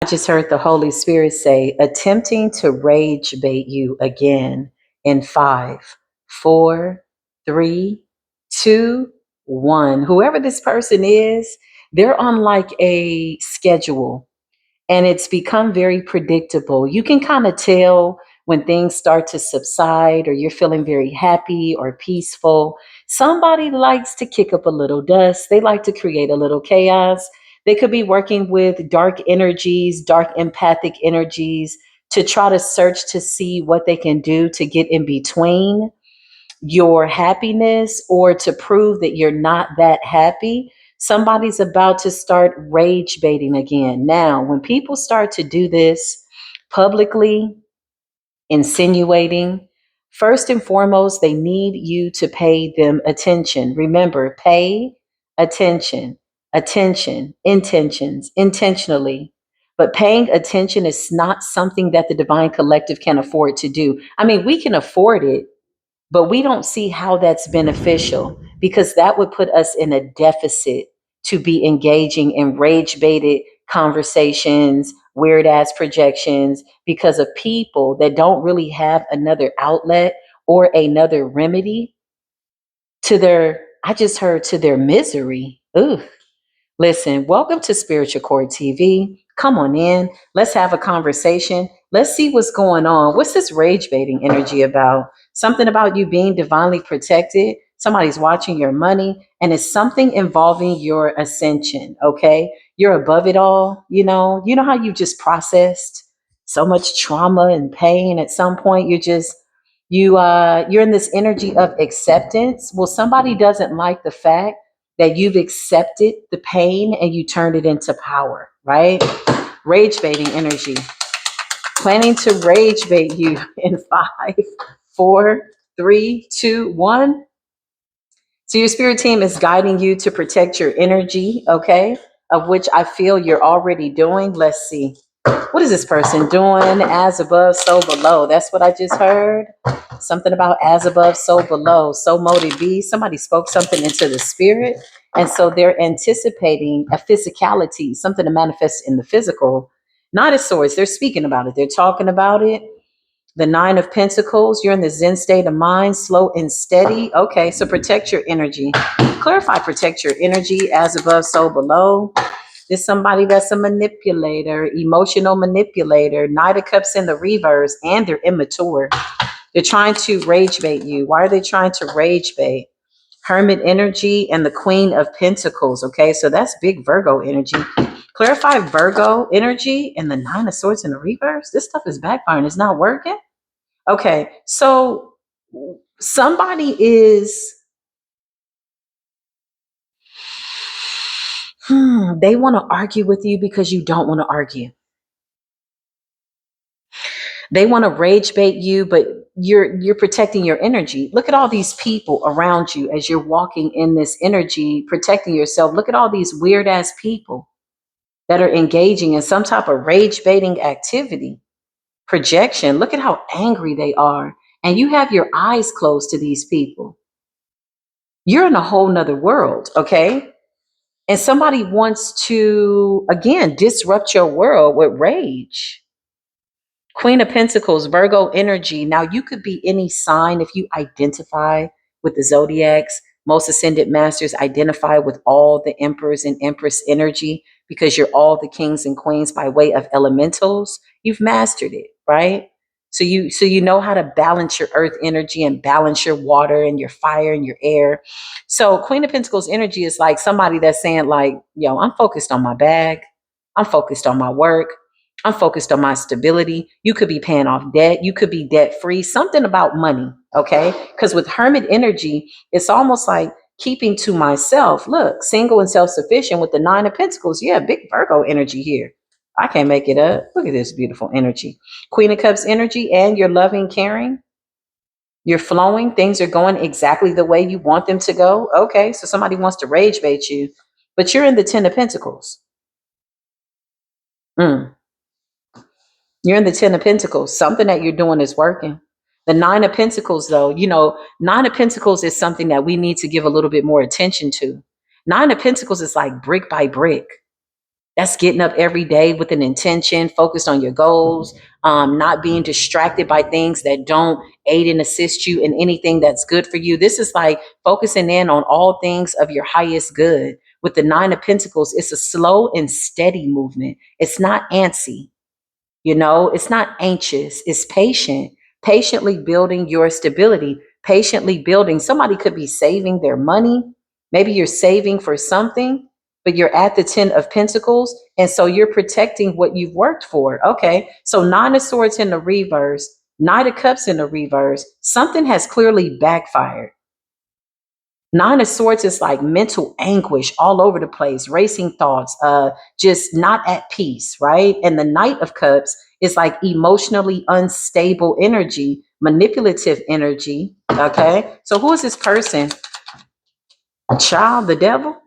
I just heard the Holy Spirit say, attempting to rage bait you again in five, four, three, two, one. Whoever this person is, they're on like a schedule and it's become very predictable. You can kind of tell when things start to subside or you're feeling very happy or peaceful. Somebody likes to kick up a little dust, they like to create a little chaos. They could be working with dark energies, dark empathic energies to try to search to see what they can do to get in between your happiness or to prove that you're not that happy. Somebody's about to start rage baiting again. Now, when people start to do this publicly, insinuating, first and foremost, they need you to pay them attention. Remember, pay attention, attention, intentions, intentionally. But paying attention is not something that the divine collective can afford to do. I mean, we can afford it, but we don't see how that's beneficial because that would put us in a deficit to be engaging in rage baited conversations, weird ass projections because of people that don't really have another outlet or another remedy to their, I just heard, to their misery. Ooh. Listen, welcome to Spiritual Core TV. Come on in. Let's have a conversation. Let's see what's going on. What's this rage baiting energy about? Something about you being divinely protected. Somebody's watching your money, and it's something involving your ascension. Okay. You're above it all. You know how you just processed so much trauma and pain at some point. You're in this energy of acceptance. Well, somebody doesn't like the fact that you've accepted the pain and you turned it into power, right? Rage baiting energy, planning to rage bait you in five, four, three, two, one. So your spirit team is guiding you to protect your energy, okay? Of which I feel you're already doing. Let's see. What is this person doing? As above, so below. That's what I just heard. Something about as above, so below. So motive be. Somebody spoke something into the spirit. And so they're anticipating a physicality, something to manifest in the physical. Not as swords. They're speaking about it. They're talking about it. The Nine of Pentacles, you're in the Zen state of mind, slow and steady. Okay, so protect your energy. Clarify, protect your energy as above, so below. There's somebody that's a manipulator, emotional manipulator, Knight of Cups in the reverse, and they're immature. They're trying to rage bait you. Why are they trying to rage bait? Hermit energy and the Queen of Pentacles. Okay, so that's big Virgo energy. Clarify Virgo energy and the Nine of Swords in the reverse. This stuff is backfiring. It's not working. Okay, so somebody is, they want to argue with you because you don't want to argue. They want to rage bait you, but you're protecting your energy. Look at all these people around you as you're walking in this energy, protecting yourself. Look at all these weird ass people that are engaging in some type of rage baiting activity, projection. Look at how angry they are. And you have your eyes closed to these people. You're in a whole nother world, okay? And somebody wants to, again, disrupt your world with rage. Queen of Pentacles, Virgo energy. Now, you could be any sign if you identify with the zodiacs. Most ascended masters identify with all the emperors and empress energy because you're all the kings and queens by way of elementals. You've mastered it, right? So you know how to balance your earth energy and balance your water and your fire and your air. So Queen of Pentacles energy is like somebody that's saying like, yo, I'm focused on my bag. I'm focused on my work. I'm focused on my stability. You could be paying off debt. You could be debt free. Something about money. Okay. Because with Hermit energy, it's almost like keeping to myself. Look, single and self sufficient with the Nine of Pentacles. Yeah, big Virgo energy here. I can't make it up. Look at this beautiful energy. Queen of Cups energy, and you're loving, caring. You're flowing. Things are going exactly the way you want them to go. Okay. So somebody wants to rage bait you, but you're in the Ten of Pentacles. Mm. You're in the Ten of Pentacles. Something that you're doing is working. The Nine of Pentacles, though, Nine of Pentacles is something that we need to give a little bit more attention to. Nine of Pentacles is like brick by brick. That's getting up every day with an intention, focused on your goals, not being distracted by things that don't aid and assist you in anything that's good for you. This is like focusing in on all things of your highest good. With the Nine of Pentacles, it's a slow and steady movement. It's not antsy. It's not anxious, it's patient, patiently building your stability, patiently building. Somebody could be saving their money. Maybe you're saving for something, but you're at the 10 of Pentacles. And so you're protecting what you've worked for. Okay. So Nine of Swords in the reverse, Knight of Cups in the reverse. Something has clearly backfired. Nine of Swords is like mental anguish all over the place, racing thoughts, just not at peace, right? And the Knight of Cups is like emotionally unstable energy, manipulative energy. Okay. So who is this person? Child, the devil?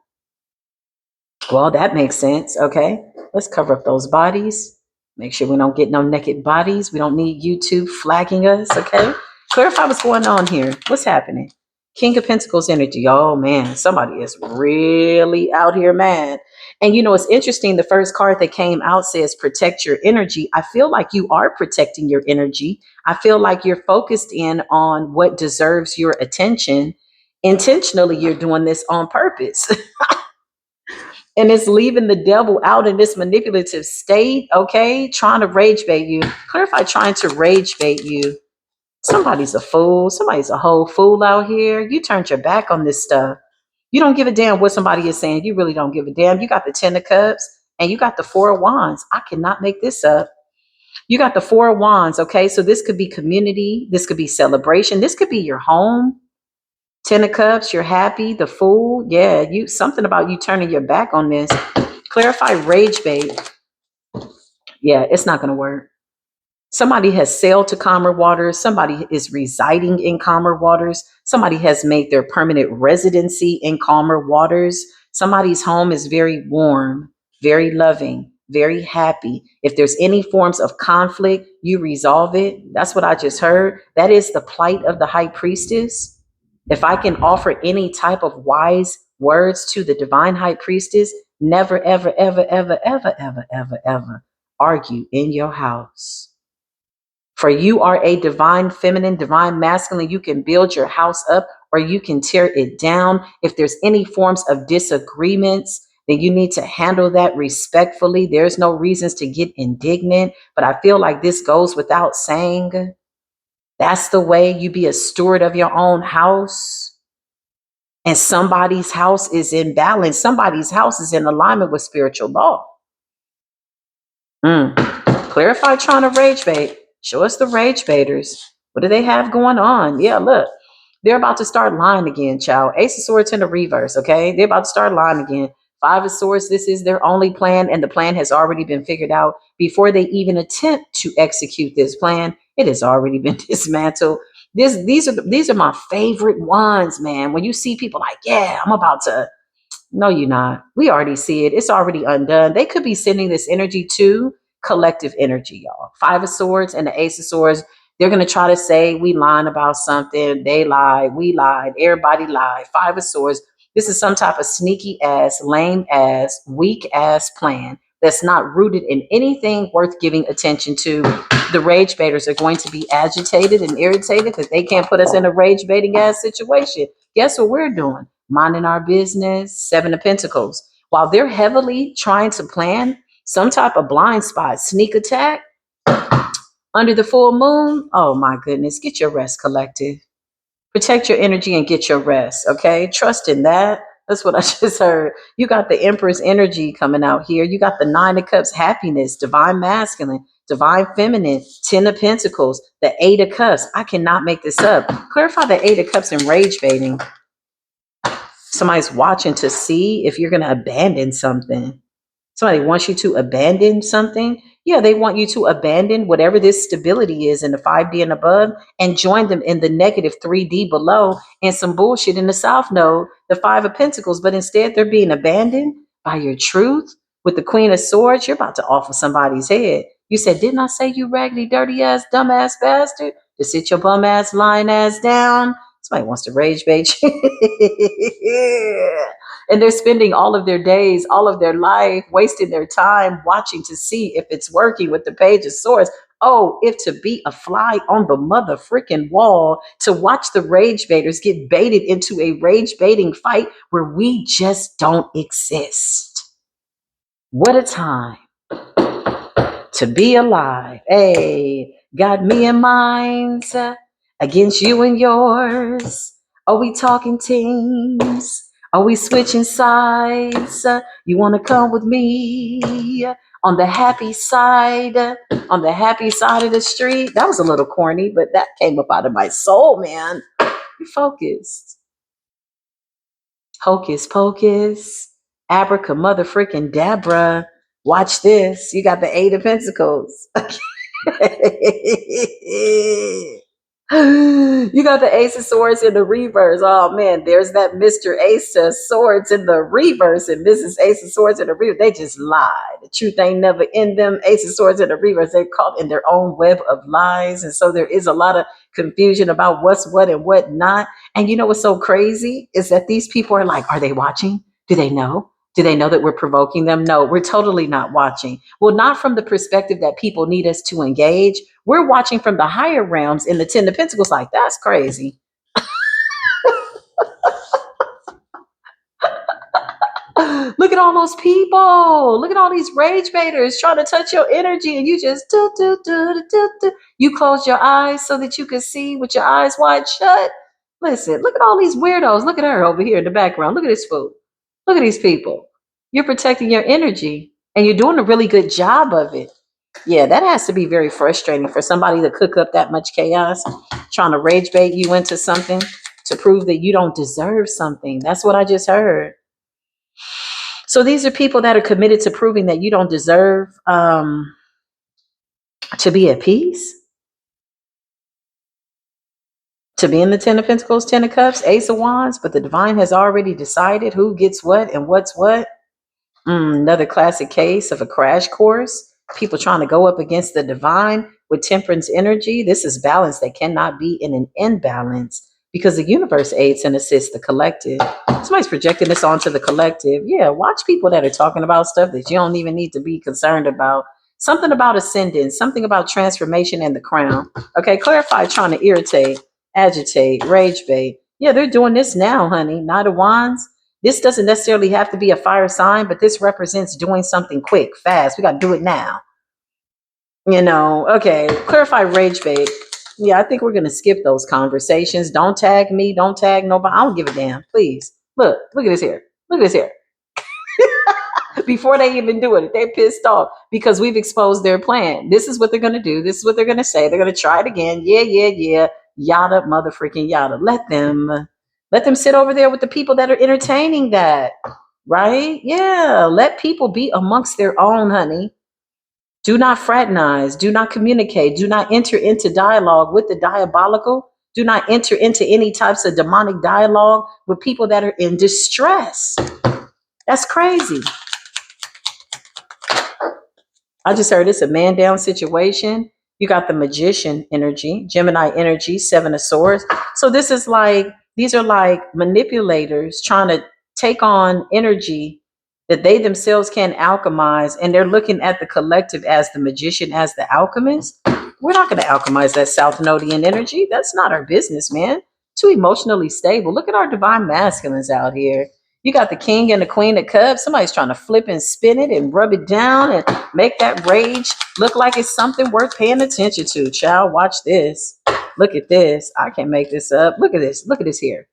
Well, that makes sense. Okay. Let's cover up those bodies. Make sure we don't get no naked bodies. We don't need YouTube flagging us. Okay. Clarify what's going on here. What's happening? King of Pentacles energy. Oh man, somebody is really out here mad. And it's interesting. The first card that came out says protect your energy. I feel like you are protecting your energy. I feel like you're focused in on what deserves your attention. Intentionally, you're doing this on purpose. And it's leaving the devil out in this manipulative state, okay? Trying to rage bait you. Clarify trying to rage bait you. Somebody's a fool. Somebody's a whole fool out here. You turned your back on this stuff. You don't give a damn what somebody is saying. You really don't give a damn. You got the 10 of Cups and you got the 4 of Wands. I cannot make this up. You got the 4 of Wands, okay? So this could be community. This could be celebration. This could be your home. 10 of Cups, you're happy. The Fool, yeah, something about you turning your back on this. Clarify rage bait. Yeah, it's not going to work. Somebody has sailed to calmer waters. Somebody is residing in calmer waters. Somebody has made their permanent residency in calmer waters. Somebody's home is very warm, very loving, very happy. If there's any forms of conflict, you resolve it. That's what I just heard. That is the plight of the high priestess. If I can offer any type of wise words to the divine high priestess, never, ever, ever, ever, ever, ever, ever, ever argue in your house. For you are a divine feminine, divine masculine. You can build your house up or you can tear it down. If there's any forms of disagreements, then you need to handle that respectfully. There's no reasons to get indignant, but I feel like this goes without saying. That's the way you be a steward of your own house. And somebody's house is in balance. Somebody's house is in alignment with spiritual law. Clarify trying to rage bait. Show us the rage baiters. What do they have going on? Yeah, look. They're about to start lying again, child. Ace of Swords in the reverse, okay? They're about to start lying again. Five of Swords, this is their only plan, and the plan has already been figured out. Before they even attempt to execute this plan, it has already been dismantled. These are my favorite ones, man. When you see people like, yeah, I'm about to. No, you're not. We already see it. It's already undone. They could be sending this energy to collective energy, y'all. Five of Swords and the Ace of Swords. They're going to try to say we lied about something. They lied. We lied. Everybody lied. Five of Swords. This is some type of sneaky ass, lame ass, weak ass plan that's not rooted in anything worth giving attention to. The rage baiters are going to be agitated and irritated that they can't put us in a rage baiting ass situation. Guess what we're doing? Minding our business. Seven of Pentacles. While they're heavily trying to plan some type of blind spot, sneak attack under the full moon, oh my goodness, get your rest, collective. Protect your energy and get your rest, okay? Trust in that. That's what I just heard. You got the Empress energy coming out here. You got the Nine of Cups, happiness, divine masculine, divine feminine, 10 of Pentacles, the Eight of Cups. I cannot make this up. Clarify the Eight of Cups and rage baiting. Somebody's watching to see if you're going to abandon something. Somebody wants you to abandon something. Yeah, they want you to abandon whatever this stability is in the 5D and above and join them in the negative 3D below and some bullshit in the South Node, the Five of Pentacles. But instead, they're being abandoned by your truth. With the Queen of Swords, you're about to offer somebody's head. You said, didn't I say you raggedy, dirty ass, dumb ass bastard? To sit your bum ass, lying ass down. Somebody wants to rage bait you. And they're spending all of their days, all of their life, wasting their time watching to see if it's working with the page of swords. Oh, if to be a fly on the mother freaking wall to watch the rage baiters get baited into a rage baiting fight where we just don't exist. What a time to be alive. Hey, got me and mines against you and yours. Are we talking teams? Are we switching sides? You want to come with me on the happy side? On the happy side of the street? That was a little corny, but that came up out of my soul, man. Be focused. Hocus pocus. Abraca mother freaking Dabra. Watch this. You got the Eight of Pentacles. You got the Ace of Swords in the reverse. Oh man, there's that Mr. Ace of Swords in the reverse and Mrs. Ace of Swords in the reverse. They just lie. The truth ain't never in them. Ace of Swords in the reverse. They're caught in their own web of lies. And so there is a lot of confusion about what's what and what not. And you know what's so crazy is that these people are like, are they watching? Do they know? Do they know that we're provoking them? No, we're totally not watching. Well, not from the perspective that people need us to engage. We're watching from the higher realms in the Ten of Pentacles, like, that's crazy. Look at all those people. Look at all these rage baiters trying to touch your energy, and you just you close your eyes so that you can see with your eyes wide shut. Listen, look at all these weirdos. Look at her over here in the background. Look at this fool. Look at these people. You're protecting your energy, and you're doing a really good job of it. Yeah, that has to be very frustrating for somebody to cook up that much chaos, trying to rage bait you into something to prove that you don't deserve something. That's what I just heard. So these are people that are committed to proving that you don't deserve to be at peace, to be in the Ten of Pentacles, Ten of Cups, Ace of Wands, but the divine has already decided who gets what and what's what. Another classic case of a crash course. People trying to go up against the divine with temperance energy. This is balance that cannot be in an imbalance because the universe aids and assists the collective. Somebody's projecting this onto the collective. Yeah, watch people that are talking about stuff that you don't even need to be concerned about. Something about ascendance, something about transformation and the crown. Okay, clarify trying to irritate, agitate, rage bait. Yeah, they're doing this now, honey. Knight of Wands. This doesn't necessarily have to be a fire sign, but this represents doing something quick, fast. We got to do it now. Okay, clarify rage bait. Yeah, I think we're going to skip those conversations. Don't tag me. Don't tag nobody. I don't give a damn. Please. Look at this here. Look at this here. Before they even do it, they're pissed off because we've exposed their plan. This is what they're going to do. This is what they're going to say. They're going to try it again. Yeah. Yada, mother freaking yada. Let them sit over there with the people that are entertaining that. Right? Yeah. Let people be amongst their own, honey. Do not fraternize. Do not communicate. Do not enter into dialogue with the diabolical. Do not enter into any types of demonic dialogue with people that are in distress. That's crazy. I just heard it's a man down situation. You got the magician energy, Gemini energy, Seven of Swords. So these are like manipulators trying to take on energy that they themselves can't alchemize. And they're looking at the collective as the magician, as the alchemist. We're not going to alchemize that South Nodian energy. That's not our business, man. Too emotionally stable. Look at our divine masculines out here. You got the king and the queen of cups. Somebody's trying to flip and spin it and rub it down and make that rage look like it's something worth paying attention to. Child, watch this. Look at this. I can't make this up. Look at this. Look at this here.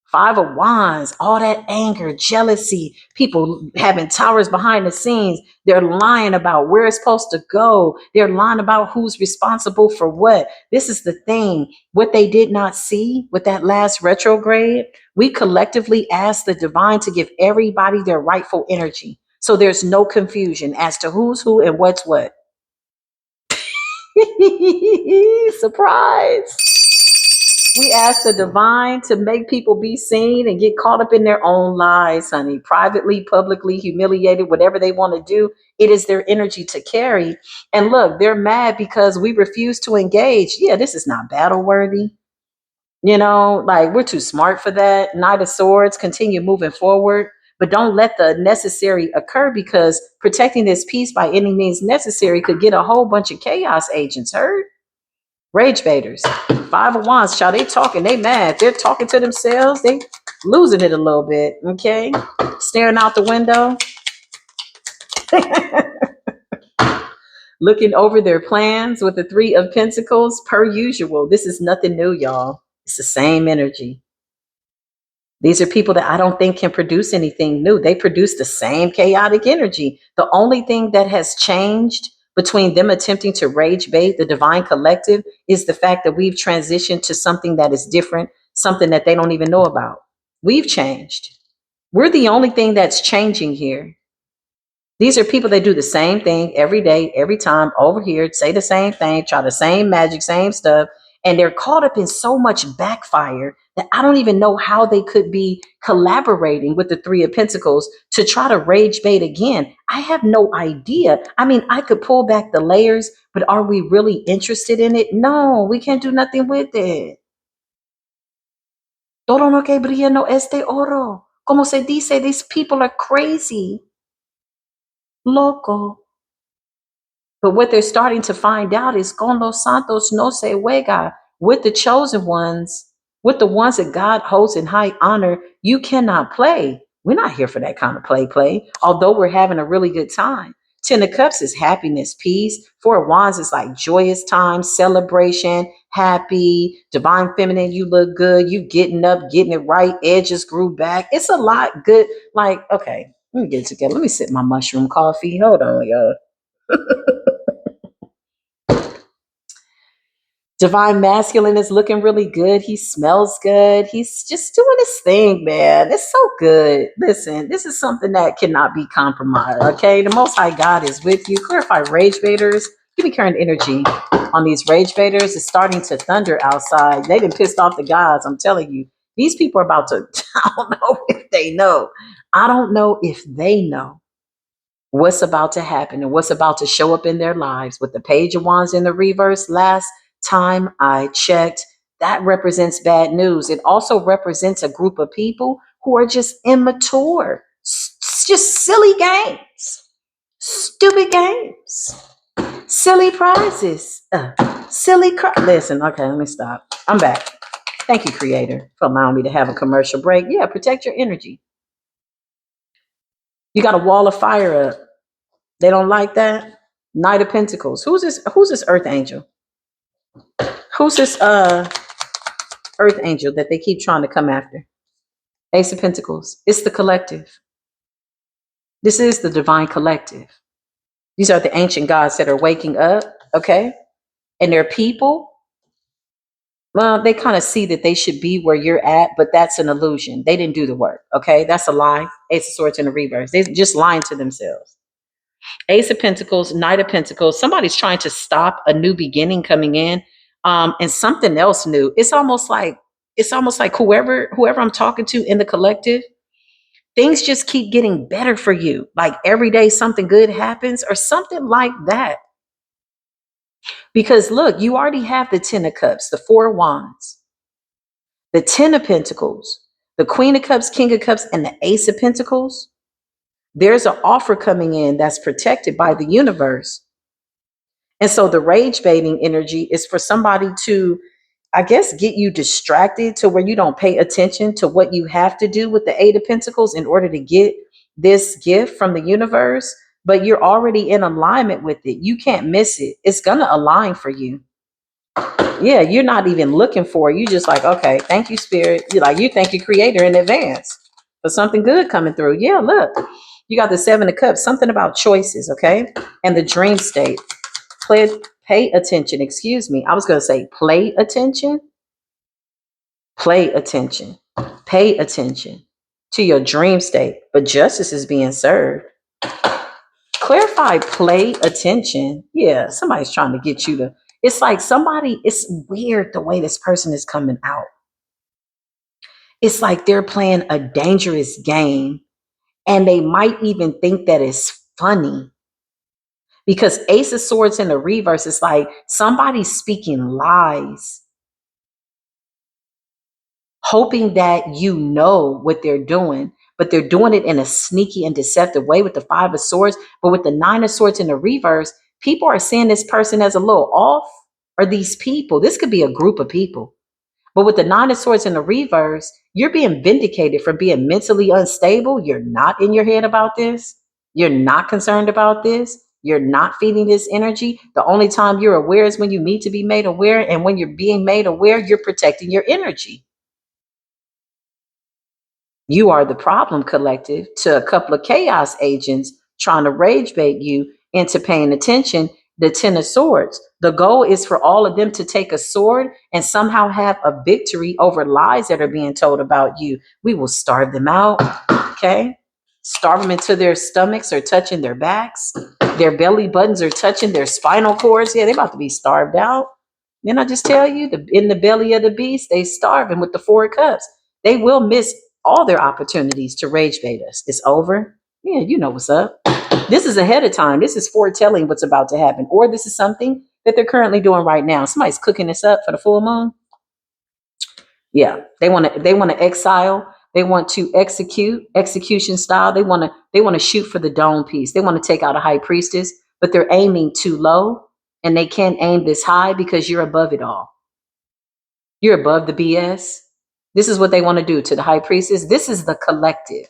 Five of Wands, all that anger, jealousy, people having towers behind the scenes. They're lying about where it's supposed to go. They're lying about who's responsible for what. This is the thing. What they did not see with that last retrograde, we collectively asked the divine to give everybody their rightful energy. So there's no confusion as to who's who and what's what. Surprise. We ask the divine to make people be seen and get caught up in their own lies, honey. Privately, publicly, humiliated, whatever they want to do, it is their energy to carry. And look, they're mad because we refuse to engage. Yeah, this is not battle worthy. Like we're too smart for that. Knight of Swords, continue moving forward, but don't let the necessary occur, because protecting this peace by any means necessary could get a whole bunch of chaos agents hurt. Rage baiters. Five of Wands, child, they talking, they mad. They're talking to themselves. They losing it a little bit, okay? Staring out the window. Looking over their plans with the Three of Pentacles, per usual. This is nothing new, y'all. It's the same energy. These are people that I don't think can produce anything new. They produce the same chaotic energy. The only thing that has changed between them attempting to rage bait the divine collective is the fact that we've transitioned to something that is different, something that they don't even know about. We've changed. We're the only thing that's changing here. These are people that do the same thing every day, every time, over here, say the same thing, try the same magic, same stuff. And they're caught up in so much backfire that I don't even know how they could be collaborating with the Three of Pentacles to try to rage bait again. I have no idea. I mean, I could pull back the layers, but are we really interested in it? No, we can't do nothing with it. Todo lo que brilla no es de oro. Como se dice, these people are crazy. Loco. But what they're starting to find out is con los santos no se juega. With the chosen ones, with the ones that God holds in high honor, you cannot play. We're not here for that kind of play, although we're having a really good time. Ten of Cups is happiness, peace. Four of Wands is like joyous time, celebration, happy, divine feminine, you look good, you getting up, getting it right, edges grew back. It's a lot good. Like, okay, let me get it together. Let me sip my mushroom coffee. Hold on, y'all. Divine Masculine is looking really good. He smells good. He's just doing his thing, man. It's so good. Listen, this is something that cannot be compromised. Okay. The Most High God is with you. Clarify rage baiters. Give me current energy on these rage baiters. It's starting to thunder outside. They done pissed off the gods. I'm telling you. These people are about to, I don't know if they know. I don't know if they know what's about to happen and what's about to show up in their lives. With the Page of Wands in the reverse, last time I checked, that represents bad news. It also represents a group of people who are just immature, just silly games, stupid games, silly prizes, listen, okay, let me stop. I'm back. Thank you, Creator, for allowing me to have a commercial break. Yeah, protect your energy. You got a wall of fire up. They don't like that. Knight of Pentacles. Who's this Earth Angel? Who's this Earth Angel that they keep trying to come after? Ace of Pentacles. It's the collective. This is the divine collective. These are the ancient gods that are waking up, okay? And they're people. Well, they kind of see that they should be where you're at, but that's an illusion. They didn't do the work, okay? That's a lie. Ace of Swords in the reverse. They're just lying to themselves. Ace of Pentacles, Knight of Pentacles. Somebody's trying to stop a new beginning coming in, and something else new. It's almost like whoever I'm talking to in the collective, things just keep getting better for you. Like every day something good happens or something like that. Because look, you already have the Ten of Cups, the Four of Wands, the Ten of Pentacles, the Queen of Cups, King of Cups, and the Ace of Pentacles. There's an offer coming in that's protected by the universe. And so the rage baiting energy is for somebody to, I guess, get you distracted to where you don't pay attention to what you have to do with the Eight of Pentacles in order to get this gift from the universe. But you're already in alignment with it. You can't miss it. It's going to align for you. Yeah, you're not even looking for it. You just like, okay, thank you, Spirit. You thank your Creator in advance for something good coming through. Yeah, look, you got the Seven of Cups, something about choices, okay? And the dream state. Pay attention. Excuse me. I was going to say play attention. Play attention. Pay attention to your dream state. But justice is being served. Clarify play attention. Yeah, somebody's trying to get you to. It's like it's weird the way this person is coming out. It's like they're playing a dangerous game and they might even think that it's funny. Because Ace of Swords in the reverse is like somebody's speaking lies. hoping that you know what they're doing, but they're doing it in a sneaky and deceptive way with the Five of Swords. But with the Nine of Swords in the reverse, people are seeing this person as a little off, or these people. This could be a group of people. But with the Nine of Swords in the reverse, you're being vindicated for being mentally unstable. You're not in your head about this. You're not concerned about this. You're not feeding this energy. The only time you're aware is when you need to be made aware. And when you're being made aware, you're protecting your energy. You are the problem, collective, to a couple of chaos agents trying to rage bait you into paying attention. The Ten of Swords. The goal is for all of them to take a sword and somehow have a victory over lies that are being told about you. We will starve them out. Okay. Starve them until their stomachs are touching their backs. Their belly buttons are touching their spinal cords. Yeah, they're about to be starved out. Then I just tell you, in the belly of the beast, they starving with the Four of Cups. They will miss all their opportunities to rage bait us. It's over. Yeah, you know what's up. This is ahead of time. This is foretelling what's about to happen. Or this is something that they're currently doing right now. Somebody's cooking this up for the full moon. Yeah, they want to exile. They want to execute execution style. They want to shoot for the dome piece. They want to take out a high priestess, but they're aiming too low, and they can't aim this high because you're above it all. You're above the BS. This is what they want to do to the high priestess. This is the collective,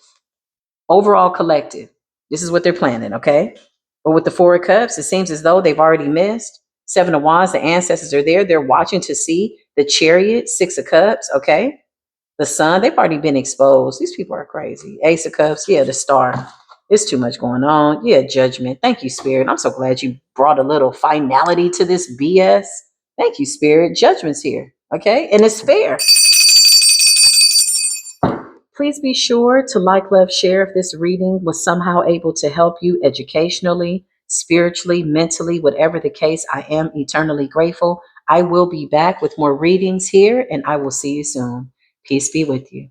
overall collective. This is what they're planning, okay? But with the Four of Cups, it seems as though they've already missed. Seven of Wands, the ancestors are there. They're watching to see the Chariot, Six of Cups, okay? The Sun, they've already been exposed. These people are crazy. Ace of Cups, yeah, the Star. It's too much going on. Yeah, Judgment. Thank you, Spirit. I'm so glad you brought a little finality to this BS. Thank you, Spirit. Judgment's here, okay? And it's fair. Please be sure to like, love, share if this reading was somehow able to help you educationally, spiritually, mentally, whatever the case. I am eternally grateful. I will be back with more readings here, and I will see you soon. Peace be with you.